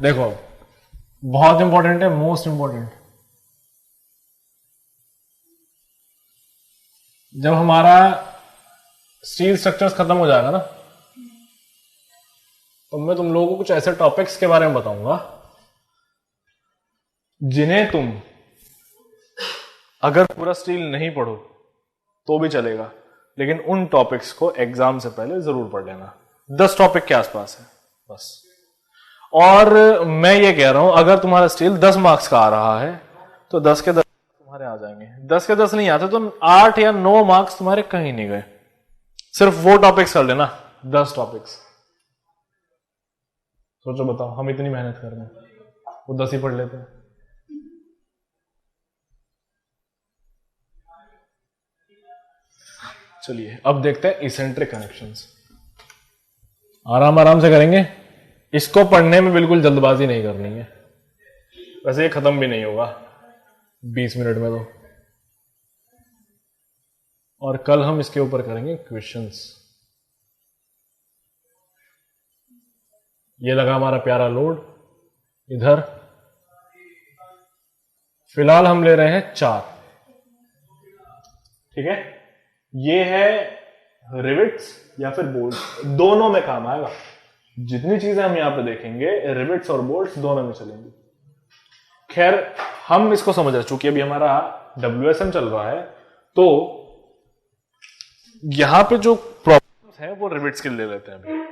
देखो बहुत इंपॉर्टेंट है, मोस्ट इंपॉर्टेंट। जब हमारा स्टील स्ट्रक्चर्स खत्म हो जाएगा ना, तो मैं तुम लोगों को कुछ ऐसे टॉपिक्स के बारे में बताऊंगा जिन्हें तुम अगर पूरा स्टील नहीं पढ़ो तो भी चलेगा, लेकिन उन टॉपिक्स को एग्जाम से पहले जरूर पढ़ लेना। 10 टॉपिक के आसपास है बस। और मैं ये कह रहा हूं, अगर तुम्हारा स्टील 10 मार्क्स का आ रहा है तो 10 के 10 तुम्हारे आ जाएंगे। 10 के 10 नहीं आते तो 8 या 9 मार्क्स तुम्हारे कहीं नहीं गए। सिर्फ वो टॉपिक्स कर लेना, 10 टॉपिक्स। सोचो बताओ, हम इतनी मेहनत कर रहे हैं, वो 10 ही पढ़ लेते हैं। चलिए अब देखते हैं इसेंट्रिक कनेक्शंस। आराम आराम से करेंगे, इसको पढ़ने में बिल्कुल जल्दबाजी नहीं करनी है। वैसे ये खत्म भी नहीं होगा 20 मिनट में तो। और कल हम इसके ऊपर करेंगे क्वेश्चंस। ये लगा हमारा प्यारा लोड इधर। फिलहाल हम ले रहे हैं 4, ठीक है। ये है रिविट्स या फिर बोल्ट्स, दोनों में काम आएगा। जितनी चीजें हम यहां पे देखेंगे रिविट्स और बोल्ट्स दोनों में चलेंगी। खैर हम इसको समझ रहे, चूंकि अभी हमारा WSM चल रहा है तो यहां पे जो प्रॉब्लम्स है वो रिविट्स के ले लेते हैं अभी,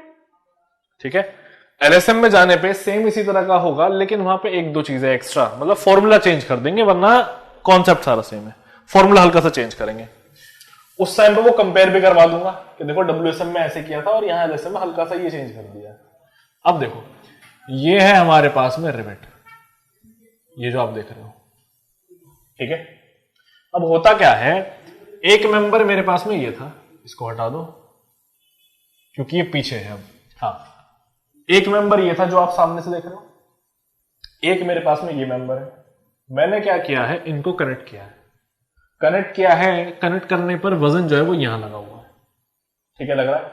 ठीक है। LSM में जाने पे सेम इसी तरह का होगा, लेकिन वहां पे 1-2 चीजें एक्स्ट्रा, मतलब फॉर्मूला चेंज कर देंगे, वरना कॉन्सेप्ट सारा सेम है। फॉर्मूला हल्का सा चेंज करेंगे। उस टाइम पे वो कंपेयर भी करवा दूंगा कि देखो WSM में ऐसे किया था और यहां LSM में हल्का सा ये चेंज कर दिया। अब देखो ये है हमारे पास में रिवेट, ये जो आप देख रहे हो, ठीक है। अब होता क्या है, एक मेंबर मेरे पास में ये था, इसको हटा दो क्योंकि ये पीछे है। अब हाँ, एक मेंबर ये था जो आप सामने से देख रहे हो, एक मेरे पास में ये मेंबर है। मैंने क्या किया है, इनको कनेक्ट किया है। कनेक्ट करने पर वजन जो है वो यहां लगा हुआ है, ठीक है, लग रहा है।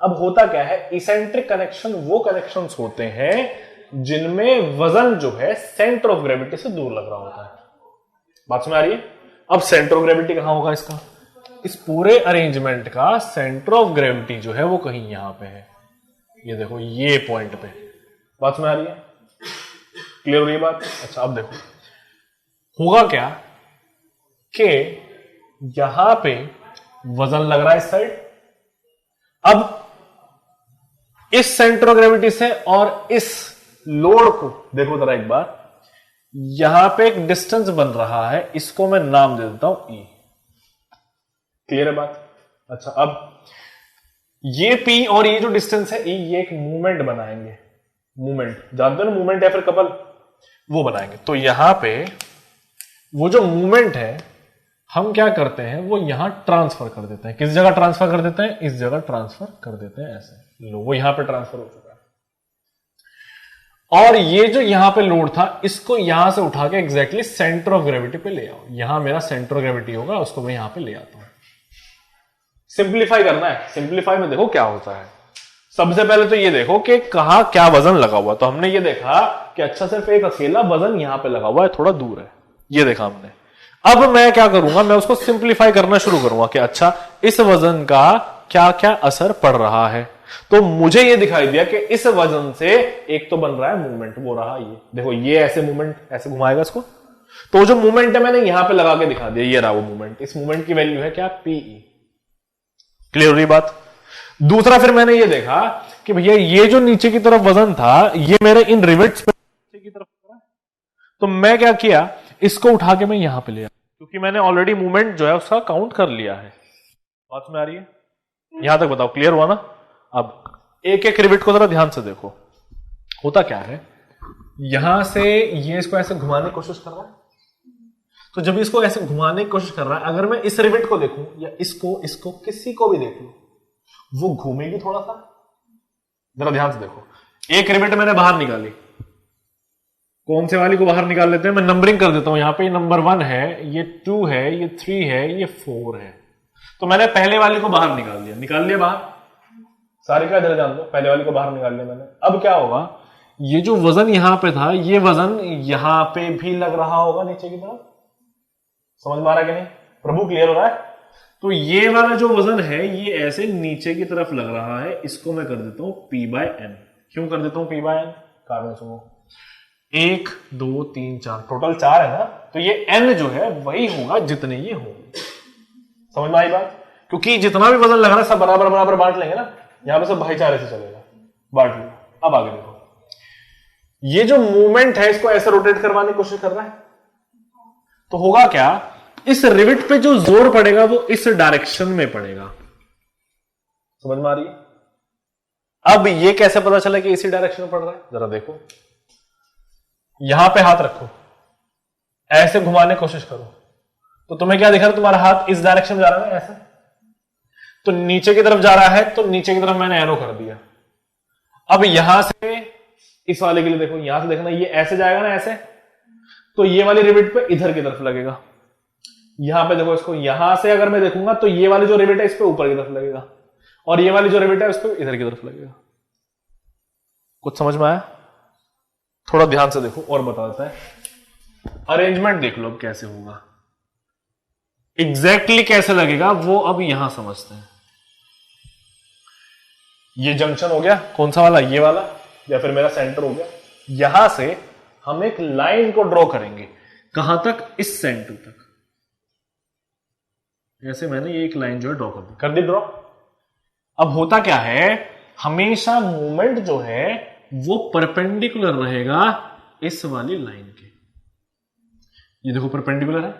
अब होता क्या है, इसेंट्रिक कनेक्शन वो कनेक्शंस होते हैं जिनमें वजन जो है सेंटर ऑफ ग्रेविटी से दूर लग रहा होता है। बात समझ आ रही है। अब सेंटर ऑफ ग्रेविटी कहां होगा इसका, इस पूरे अरेंजमेंट का सेंटर ऑफ ग्रेविटी जो है वो कहीं यहां पे है, ये देखो ये पॉइंट पे। बात समझ आ रही है, क्लियर हो रही है बात। अच्छा अब देखो होगा क्या कि यहां पे वजन लग रहा है इस साइड। अब इस सेंटर ऑफ ग्रेविटी से और इस लोड को देखो जरा एक बार, यहां पे एक डिस्टेंस बन रहा है, इसको मैं नाम दे देता हूं E। क्लियर है बात। अच्छा अब ये P और ये जो डिस्टेंस है E, ये एक मूवमेंट बनाएंगे। मूवमेंट जानते हो ना, मूवमेंट या फिर कपल, वो बनाएंगे। तो यहां पे वो जो मूवमेंट है हम क्या करते हैं, वो यहां ट्रांसफर कर देते हैं। किस जगह ट्रांसफर कर देते हैं, इस जगह ट्रांसफर कर देते हैं, ऐसे लो, वो यहां पे ट्रांसफर हो चुका है। और ये जो यहां पे लोड था, इसको यहां से उठा के एग्जैक्टली सेंटर ऑफ ग्रेविटी पे ले आओ। यहां मेरा सेंटर ऑफ ग्रेविटी होगा, उसको मैं यहां पे ले आता हूं। सिंप्लीफाई करना है। सिंप्लीफाई में देखो क्या होता है। सबसे पहले तो ये देखो कि कहां क्या वजन लगा हुआ। तो हमने ये देखा कि अच्छा सिर्फ एक अकेला वजन यहां पे लगा हुआ है, थोड़ा दूर है, ये देखा हमने। अब मैं क्या करूंगा, मैं उसको सिंप्लीफाई करना शुरू करूंगा कि अच्छा इस वजन का क्या क्या असर पड़ रहा है। तो मुझे ये दिखाई दिया कि इस वजन से एक तो बन रहा है मूवमेंट, वो रहा ये देखो, ये ऐसे मूवमेंट ऐसे घुमाएगा इसको। तो जो मूवमेंट है मैंने यहां पे लगा के दिखा दिया, ये रहा वो मूवमेंट। इस मूवमेंट की वैल्यू है क्या, PE। क्लियर हो रही बात। दूसरा फिर मैंने ये देखा कि भैया ये जो नीचे की तरफ वजन था, ये मेरे इन रिवेट्स पे नीचे की तरफ, तो मैं क्या किया, इसको उठा के मैं यहां पे ले आया, क्योंकि मैंने ऑलरेडी मूवमेंट जो है उसका काउंट कर लिया है। बात में आ रही है, यहां तक बताओ क्लियर हुआ ना। अब एक एक रिवेट को जरा ध्यान से देखो, होता क्या है, यहां से ये इसको ऐसे घुमाने की कोशिश कर रहा है। तो जब इसको ऐसे घुमाने की कोशिश कर रहा है, अगर मैं इस रिवेट को देखूं या इसको किसी को भी देख लूं, वो घूमेगी थोड़ा सा। जरा ध्यान से देखो, एक रिवेट मैंने बाहर निकाली, कौन से वाली को बाहर निकाल लेते हैं, मैं नंबरिंग कर देता हूं। यहां पे नंबर 1 है, ये 2 है, ये 3 है, ये 4 है। तो मैंने पहले वाली को बाहर निकाल लिया बाहर, सारे का इधर जान दो, पहले वाली को बाहर निकाल लिया मैंने। अब क्या होगा, ये जो वजन यहां पे था, ये वजन यहां पे भी लग रहा होगा नीचे की तरफ। समझ में आ रहा है कि नहीं? प्रभु क्लियर हो रहा है? तो ये वाला जो वजन है ये ऐसे नीचे की तरफ लग रहा है, इसको मैं कर देता हूं P/N। क्यों कर देता हूं P/N? कारण सुनो, 1 2 3 4, टोटल 4 है ना, तो ये N जो है वही होगा जितने ये होंगे। समझ में आई बात? क्योंकि जितना भी वजन लग रहा है सब बराबर बराबर बांट लेंगे ना, यहां पे सब भाईचारे से चलेगा, बांट लिया। अब आगे देखो, ये जो मूवमेंट है इसको ऐसे रोटेट करवाने की कोशिश कर रहा है, तो होगा क्या, इस रिविट पे जो जोर पड़ेगा वो इस डायरेक्शन में पड़ेगा। समझ में आ रही है? अब ये कैसे पता चला कि इसी डायरेक्शन में पड़ रहा है? जरा देखो, यहां पे हाथ रखो, ऐसे घुमाने की कोशिश करो, तो तुम्हें क्या दिख रहा है? तुम्हारा हाथ इस डायरेक्शन में जा रहा है ना, ऐसे, तो नीचे की तरफ जा रहा है, तो नीचे की तरफ मैंने एरो कर दिया। अब यहां से इस वाले के लिए देखो, यहां से देखना, ये ऐसे जाएगा ना ऐसे, तो ये वाली रिविट पे इधर की तरफ लगेगा। यहां पे देखो, इसको यहां से अगर मैं देखूंगा तो ये वाली जो रिविट है इस पे ऊपर की तरफ लगेगा, और ये वाली जो रिविट है उस पे इधर की तरफ लगेगा। कुछ समझ में आया? थोड़ा ध्यान से देखो और बता देता है। अरेंजमेंट देख लो अब कैसे होगा, एग्जैक्टली कैसे लगेगा वो अब यहां समझते हैं। ये जंक्शन हो गया, कौन सा वाला? ये वाला, या फिर मेरा सेंटर हो गया। यहां से हम एक लाइन को ड्रॉ करेंगे, कहां तक? इस सेंटर तक। ऐसे मैंने ये एक लाइन जो है ड्रॉ कर दी ड्रॉ। अब होता क्या है, हमेशा मूवमेंट जो है वो परपेंडिकुलर रहेगा इस वाली लाइन के। ये देखो परपेंडिकुलर है।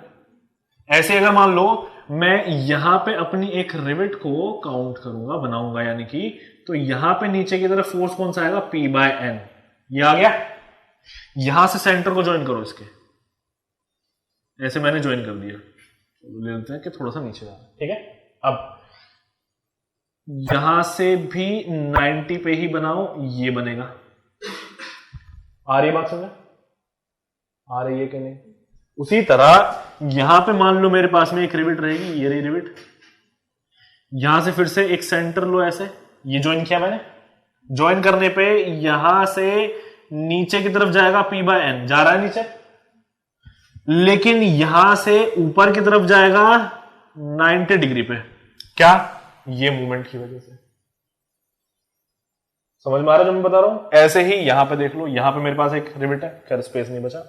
ऐसे अगर मान लो मैं यहां पे अपनी एक रिविट को काउंट करूंगा, बनाऊंगा यानी कि, तो यहां पे नीचे की तरफ फोर्स कौन सा आएगा? P/N। ये आ गया। यहां से सेंटर को ज्वाइन करो इसके, ऐसे मैंने ज्वाइन कर दिया, ले लेते हैं कि थोड़ा सा नीचे जाना, ठीक है। अब यहां से भी 90 पे ही बनाओ, ये बनेगा। आ रही है बात समझ? आ रही है कि नहीं? उसी तरह यहां पे मान लो मेरे पास में एक रिविट रहेगी, ये रही रिविट। यहां से फिर से एक सेंटर लो, ऐसे ये ज्वाइन किया मैंने। ज्वाइन करने पे यहां से नीचे की तरफ जाएगा P/N, जा रहा है नीचे, लेकिन यहां से ऊपर की तरफ जाएगा 90 डिग्री पे। क्या? ये मूवमेंट की वजह से। समझ में आ रहा है जो मैं बता रहा हूं? ऐसे ही यहां पे देख लो, यहां पे मेरे पास एक रिविट है, खैर स्पेस नहीं बचा,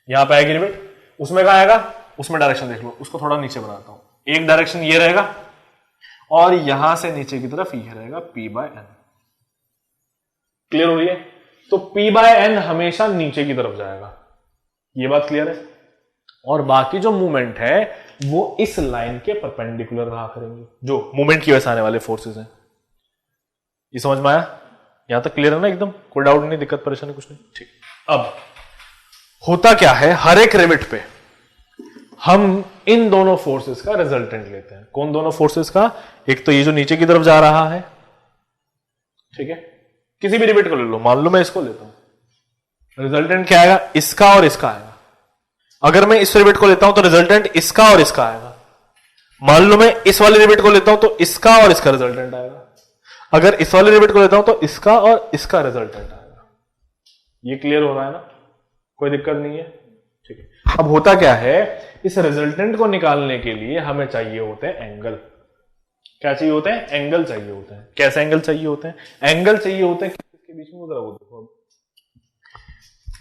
यहां पे आएगी रिविट, उसमें कहां आएगा? उसमें डायरेक्शन देख लो, उसको थोड़ा नीचे बनाता हूं। एक डायरेक्शन ये रहेगा और यहां से नीचे की तरफ ये रहेगा P/N। क्लियर हो रही है? तो P/N हमेशा नीचे की तरफ जाएगा, ये बात क्लियर है। और बाकी जो मूवमेंट है वो इस लाइन के परपेंडिकुलर रहा करेंगे, जो मूवमेंट की वजह से आने वाले फोर्सेस हैं। ये समझ में आया? यहां तक क्लियर है ना एकदम? कोई डाउट नहीं, दिक्कत परेशानी कुछ नहीं? ठीक। अब होता क्या है, हर एक रिविट पे हम इन दोनों फोर्सेस का रिजल्टेंट लेते हैं। कौन दोनों फोर्सेस का? एक तो ये जो नीचे की तरफ जा रहा है, ठीक है, किसी भी रिविट को ले लो, मान लो मैं इसको लेता हूं, रिजल्टेंट क्या आएगा? इसका और इसका आएगा। अगर मैं इस रिविट को लेता हूं तो रिजल्टेंट इसका और इसका आएगा। मान लो मैं इस वाले रिविट को लेता हूं तो इसका और इसका रिजल्टेंट आएगा। अगर इस वाले रिविट को लेता हूं तो इसका और इसका रिजल्टेंट आएगा। ये क्लियर हो रहा है ना? कोई दिक्कत नहीं है? ठीक है। अब होता क्या है, इस रिजल्टेंट को निकालने के लिए हमें चाहिए होते हैं एंगल। क्या चाहिए होते हैं? एंगल चाहिए होते हैं। कैसे एंगल चाहिए होते हैं? एंगल चाहिए होते हैं किसके बीच में? जरा वो देखो,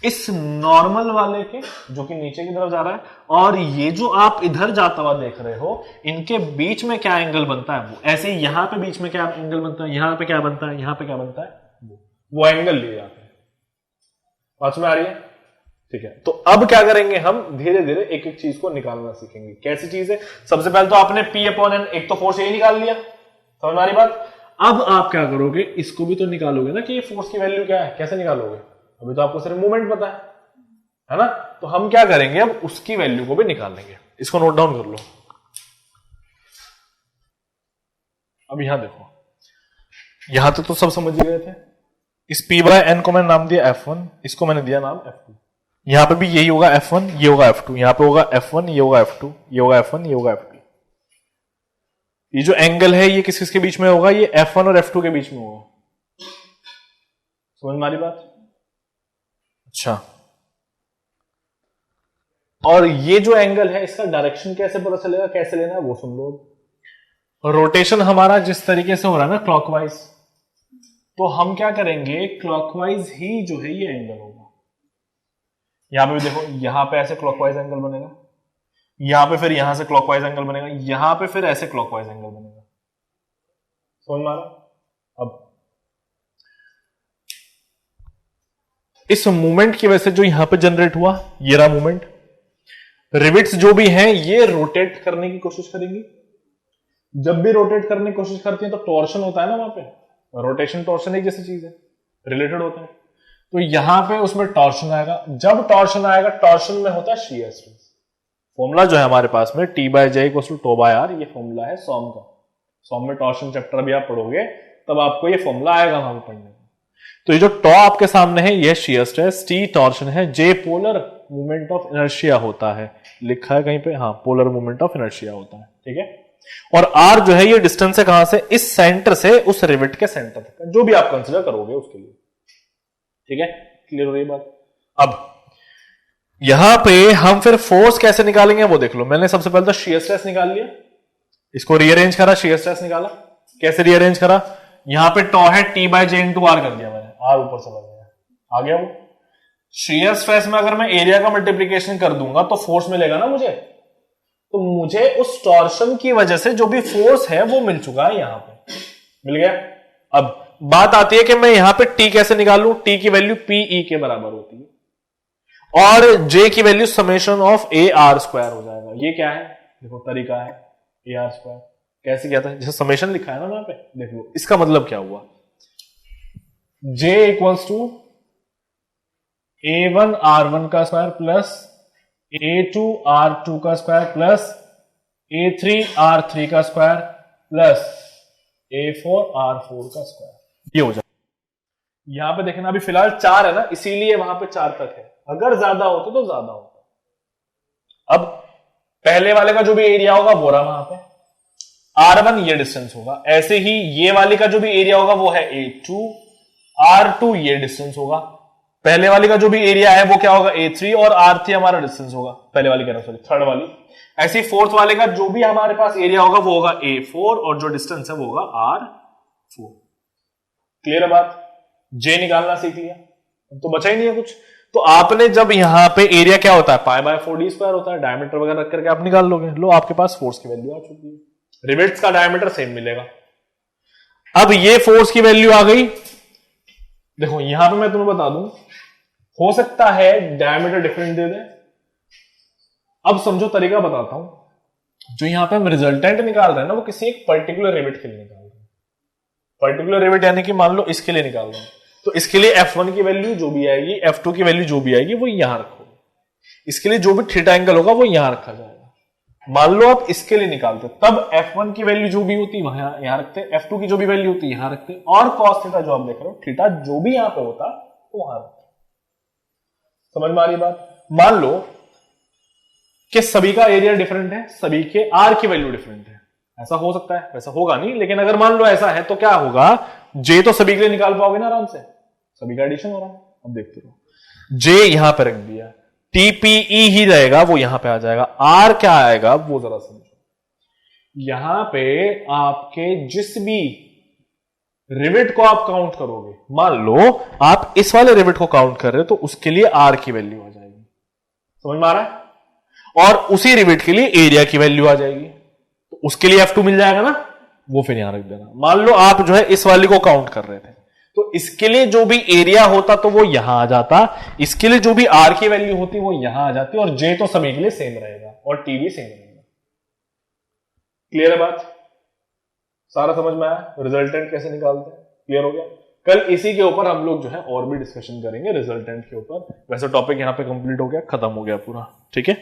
इस नॉर्मल वाले के जो कि नीचे की तरफ जा रहा है, और ये जो आप इधर जाता हुआ देख रहे हो, इनके बीच में क्या एंगल बनता है? वो ऐसे ही यहां पे बीच में क्या एंगल बनता है, यहां पे क्या बनता है, यहां पे क्या बनता है, वो एंगल लिए जाते हैं। बात में आ रही है? ठीक है। तो अब क्या करेंगे, हम धीरे धीरे एक एक चीज को निकालना सीखेंगे। कैसी चीज है? सबसे पहले तो आपने P/N, एक तो फोर्स यही निकाल लिया, समझ में आ रही बात? अब आप क्या करोगे, इसको भी तो निकालोगे ना कि ये फोर्स की वैल्यू क्या है। कैसे निकालोगे? अभी तो आपको सिर्फ मूवमेंट पता है ना? तो हम क्या करेंगे, अब उसकी वैल्यू को भी निकाल लेंगे। इसको नोट डाउन कर लो। अब यहां देखो, यहां तक तो सब समझ गए थे। इस P/N को मैंने नाम दिया F1, इसको मैंने दिया नाम F2। यहां पे भी यही होगा F1, ये होगा F2, यहां पे होगा F1, ये होगा F2, ये होगा F1, ये होगा F2। ये जो एंगल है ये किस किसके बीच में होगा? ये F1 और F2 के बीच में होगा। समझ में आ रही बात? अच्छा, और ये जो एंगल है इसका डायरेक्शन कैसे पता चलेगा, कैसे लेना है वो सुन लो। रोटेशन हमारा जिस तरीके से हो रहा है ना क्लॉकवाइज, तो हम क्या करेंगे, क्लॉकवाइज ही जो है ये एंगल होगा। यहां पे भी देखो, यहां पे ऐसे क्लॉकवाइज एंगल बनेगा, यहां पे फिर यहां से क्लॉकवाइज एंगल बनेगा, यहां पे फिर ऐसे क्लॉकवाइज एंगल बनेगा। समझ में आ रहा? अब इस मूवमेंट की वजह से जो यहां पे जनरेट हुआ, ये रहा मूवमेंट। रिविट्स जो भी हैं ये रोटेट करने की कोशिश करेंगी। जब भी रोटेट करने की कोशिश करती हैं तो टॉर्शन होता है ना वहां पे, रोटेशन टॉर्शन एक जैसी चीज है, रिलेटेड होता है। तो यहां पे उसमें टॉर्शन आएगा, जब टॉर्शन आएगा टॉर्शन में होता है शियर स्ट्रेस। फॉर्मूला जो है हमारे पास में T/J=τ/r, ये फॉर्मूला है सॉम का। सॉम में टॉर्शन चैप्टर भी आप पढ़ोगे तब आपको ये फॉर्मूला आएगा वहां पे पढ़ने में। तो ये जो टॉ आपके सामने है ये शियर स्ट्रेस, टी टॉर्शन है, जे पोलर मूवमेंट ऑफ इनर्शिया होता है, लिखा है कहीं पे, हाँ पोलर मूवमेंट ऑफ इनर्शिया होता है, ठीक है। और आर जो है ये डिस्टेंस है कहां से, इस सेंटर से उस रिविट के सेंटर तक, जो भी आप कंसिडर करोगे उसके लिए, ठीक है। क्लियर हो रही बात? अब यहां पे हम फिर फोर्स कैसे निकालेंगे वो देख लो। मैंने सबसे पहले तो शियर स्ट्रेस निकाल लिया, इसको रीअरेंज करा, शियर स्ट्रेस निकाला। कैसे रीअरेंज करा, यहां पे टॉ है T/J/r कर दिया मैंने, आर ऊपर चला गया, आ गया वो। शियर स्ट्रेस में अगर मैं एरिया का मल्टीप्लीकेशन कर दूंगा तो फोर्स मिलेगा ना मुझे, तो मुझे उस टॉर्शन की वजह से जो भी फोर्स है वो मिल चुका है, यहां पे मिल गया। अब बात आती है कि मैं यहां पे टी कैसे निकालूं। टी की वैल्यू PE के बराबर होती है और जे की वैल्यू समेशन ऑफ AR² हो जाएगा। ये क्या है, देखो तरीका है, AR²। कैसे किया था, जैसे समेशन लिखा है ना वहां पे, देख लो इसका मतलब क्या हुआ, J = A1R1 का स्क्वायर प्लस A2R2 का स्क्वायर प्लस A3R3 का स्क्वायर प्लस A4R4 का स्क्वायर, ये हो जाए। यहां पे देखना अभी फिलहाल 4 है ना, इसीलिए वहां पे 4 तक है, अगर ज्यादा होता तो ज्यादा होता। अब पहले वाले का जो भी एरिया होगा वो रहा वहां पे, R1 ये डिस्टेंस होगा, ऐसे ही ये वाले का जो भी एरिया होगा वो है A2, R2 ये डिस्टेंस होगा, पहले वाली का जो भी एरिया है वो क्या होगा A3 और R3 हमारा डिस्टेंस होगा, पहले वाली कह रहा हूं सॉरी थर्ड वाली। ऐसे ही फोर्थ वाले का जो भी हमारे पास एरिया होगा वो होगा A4 और जो डिस्टेंस है वो होगा R4। क्लियर है बात? जे निकालना सीख लिया, तो बचा ही नहीं है कुछ। तो आपने जब यहां पे एरिया क्या होता है, π/4d² होता है, डायमीटर वगैरह रख करके आप निकाल लोगे। लो आपके पास फोर्स की वैल्यू आ चुकी है, रिवेट्स का डायमीटर सेम मिलेगा। अब ये फोर्स की वैल्यू आ गई, देखो यहां पे मैं तुम्हें बता दूं, हो सकता है डायमीटर डिफरेंट दे दे। अब समझो तरीका बताता हूं, जो यहां पे हम रिजल्टेंट निकाल रहे हैं ना वो किसी एक पर्टिकुलर रिवेट के लिए निकाल रहे हैं। पर्टिकुलर रिवेट यानी कि मान लो इसके लिए निकाल रहे हैं, तो इसके लिए F1 की वैल्यू जो भी आएगी, F2 की वैल्यू जो भी आएगी वो यहां रखो, इसके लिए जो भी थीटा एंगल होगा वो यहां रखा जाएगा। मान लो आप इसके लिए निकालते तब F1 की वैल्यू जो भी होती वहां यहां रखते, F2 की जो भी वैल्यू होती यहां रखते, और cos थीटा जो आप देख रहे हो, थीटा जो भी यहां पे होता वो वहां रखते। समझ में आ रही बात? मान लो कि सभी का एरिया डिफरेंट है, सभी के आर की वैल्यू डिफरेंट है, ऐसा हो सकता है, वैसा होगा नहीं, लेकिन अगर मान लो ऐसा है तो क्या होगा, जे तो सभी के लिए निकाल पाओगे ना आराम से, सभी का एडिशन हो रहा है। अब देखते रहो, जे यहां पे रख दिया, TPE ही रहेगा वो यहां पे आ जाएगा, आर क्या आएगा वो जरा समझो। यहां पे आपके जिस भी रिविट को आप काउंट करोगे, मान लो आप इस वाले रिविट को काउंट कर रहे हो तो उसके लिए आर की वैल्यू आ जाएगी, समझ में आ रहा है, और उसी रिविट के लिए एरिया की वैल्यू आ जाएगी, तो उसके लिए F2 मिल जाएगा ना, वो फिर यहां रख देना। मान लो आप जो है इस वाली को काउंट कर रहे थे, तो इसके लिए जो भी एरिया होता तो वो यहां आ जाता, इसके लिए जो भी आर की वैल्यू होती वो यहां आ जाती, और जे तो सभी के लिए सेम रहेगा और टी भी सेम रहेगा। क्लियर है बात? सारा समझ में आया? रिजल्टेंट कैसे निकालते हैं, क्लियर हो गया? कल इसी के ऊपर हम लोग जो है और भी डिस्कशन करेंगे रिजल्टेंट के ऊपर। वैसे टॉपिक यहां पे कंप्लीट हो गया, खत्म हो गया पूरा, ठीक है।